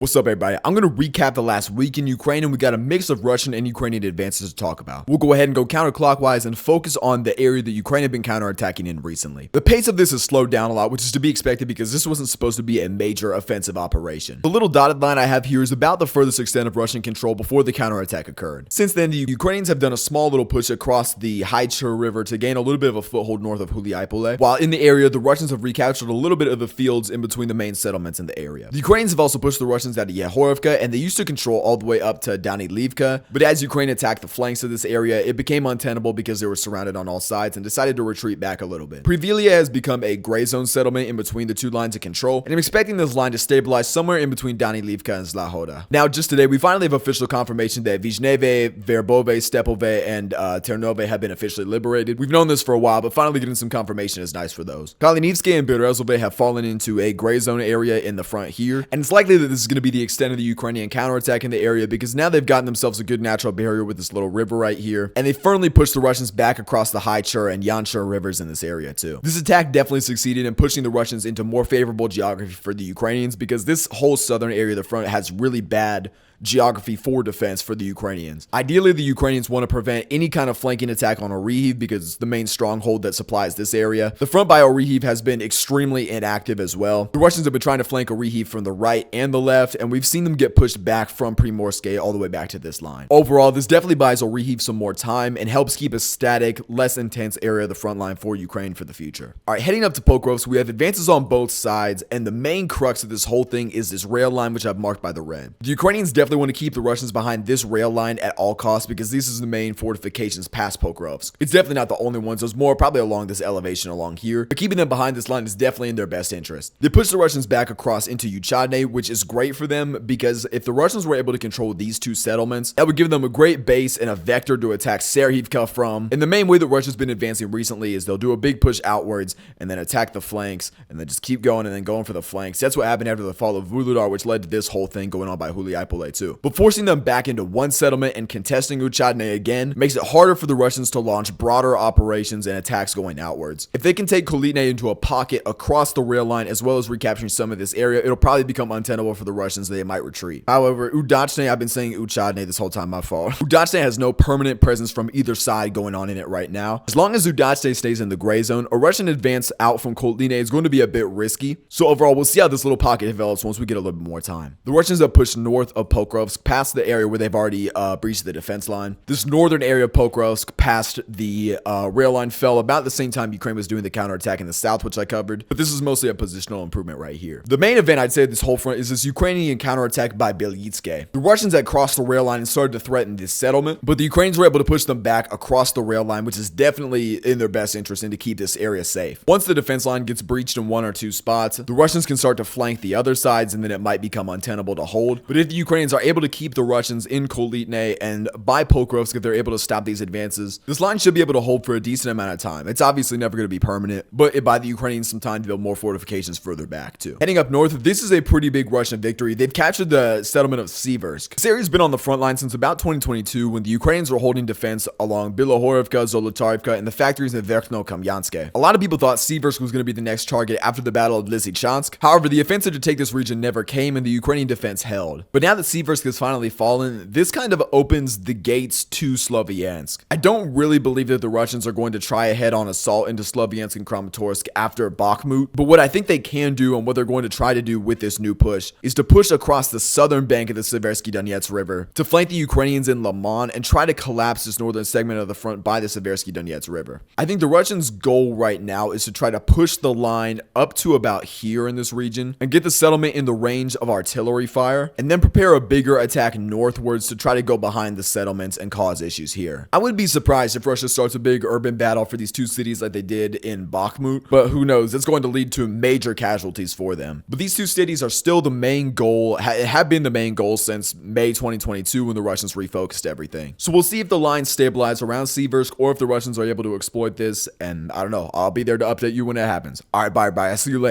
What's up, everybody? I'm going to recap the last week in Ukraine, and we got a mix of Russian and Ukrainian advances to talk about. We'll go ahead and go counterclockwise and focus on the area that Ukraine have been counterattacking in recently. The pace of this has slowed down a lot, which is to be expected because this wasn't supposed to be a major offensive operation. The little dotted line I have here is about the furthest extent of Russian control before the counterattack occurred. Since then, the Ukrainians have done a small little push across the Haichur River to gain a little bit of a foothold north of Huliaipole, while in the area, the Russians have recaptured a little bit of the fields in between the main settlements in the area. The Ukrainians have also pushed the Russians out of Yehorovka, and they used to control all the way up to Danilivka, but as Ukraine attacked the flanks of this area, it became untenable because they were surrounded on all sides and decided to retreat back a little bit. Privilia has become a gray zone settlement in between the two lines of control, and I'm expecting this line to stabilize somewhere in between Danilivka and Zlahoda. Now, just today, we finally have official confirmation that Vizhneve, Verbove, Stepove, and Ternove have been officially liberated. We've known this for a while, but finally getting some confirmation is nice for those. Kalinivske and Berezove have fallen into a gray zone area in the front here, and it's likely that this is going to be the extent of the Ukrainian counterattack in the area because now they've gotten themselves a good natural barrier with this little river right here, and they firmly pushed the Russians back across the Haichur and Yanchur rivers in this area too. This attack definitely succeeded in pushing the Russians into more favorable geography for the Ukrainians because this whole southern area of the front has really bad geography for defense for the Ukrainians. Ideally, the Ukrainians want to prevent any kind of flanking attack on Orihiv because it's the main stronghold that supplies this area. The front by Orihiv has been extremely inactive as well. The Russians have been trying to flank Orihiv from the right and the left, and we've seen them get pushed back from Primorske all the way back to this line. Overall, this definitely buys Orihiv some more time and helps keep a static, less intense area of the front line for Ukraine for the future. All right, heading up to Pokrovsk, we have advances on both sides, and the main crux of this whole thing is this rail line, which I've marked by the red. The Ukrainians definitely want to keep the Russians behind this rail line at all costs because this is the main fortifications past Pokrovsk. It's definitely not the only ones. There's more probably along this elevation along here, but keeping them behind this line is definitely in their best interest. They push the Russians back across into Uchadne, which is great for them because if the Russians were able to control these two settlements, that would give them a great base and a vector to attack Serhivka from. And the main way that Russia's been advancing recently is they'll do a big push outwards and then attack the flanks and then just keep going and then going for the flanks. That's what happened after the fall of Vuludar, which led to this whole thing going on by Huliaipole too. But forcing them back into one settlement and contesting Uchadne again makes it harder for the Russians to launch broader operations and attacks going outwards. If they can take Kolitne into a pocket across the rail line as well as recapturing some of this area, it'll probably become untenable for the Russians. They might retreat. However, Udachne, I've been saying Uchadne this whole time, my fault. Udachne has no permanent presence from either side going on in it right now. As long as Udachne stays in the gray zone, a Russian advance out from Kolitne is going to be a bit risky. So overall, we'll see how this little pocket develops once we get a little bit more time. The Russians have pushed north of Pokrovsk past the area where they've already breached the defense line. This northern area of Pokrovsk past the rail line fell about the same time Ukraine was doing the counterattack in the south, which I covered, but this is mostly a positional improvement right here. The main event I'd say of this whole front is this Ukrainian counterattack by Belyitske. The Russians had crossed the rail line and started to threaten this settlement, but the Ukrainians were able to push them back across the rail line, which is definitely in their best interest and to keep this area safe. Once the defense line gets breached in one or two spots, the Russians can start to flank the other sides and then it might become untenable to hold. But if the Ukrainians are able to keep the Russians in Kolitne and by Pokrovsk, if they're able to stop these advances, this line should be able to hold for a decent amount of time. It's obviously never going to be permanent, but it buy the Ukrainians some time to build more fortifications further back too. Heading up north, this is a pretty big Russian victory. They've captured the settlement of Siversk. This area's been on the front line since about 2022 when the Ukrainians were holding defense along Bilohorivka, Zolotarivka, and the factories in Verkhno Kamyanske. A lot of people thought Siversk was going to be the next target after the Battle of Lysychansk. However, the offensive to take this region never came and the Ukrainian defense held. But now that Siversk has finally fallen, this kind of opens the gates to Sloviansk. I don't really believe that the Russians are going to try a head-on assault into Sloviansk and Kramatorsk after Bakhmut, but what I think they can do and what they're going to try to do with this new push is to push across the southern bank of the Seversky Donets River to flank the Ukrainians in Liman and try to collapse this northern segment of the front by the Seversky Donets River. I think the Russians' goal right now is to try to push the line up to about here in this region and get the settlement in the range of artillery fire and then prepare a bigger attack northwards to try to go behind the settlements and cause issues here. I would be surprised if Russia starts a big urban battle for these two cities like they did in Bakhmut, but who knows, it's going to lead to major casualties for them. But these two cities are still the main goal, have been the main goal since May 2022 when the Russians refocused everything. So we'll see if the lines stabilize around Siversk or if the Russians are able to exploit this, and I don't know, I'll be there to update you when it happens. Alright, bye, I see you later.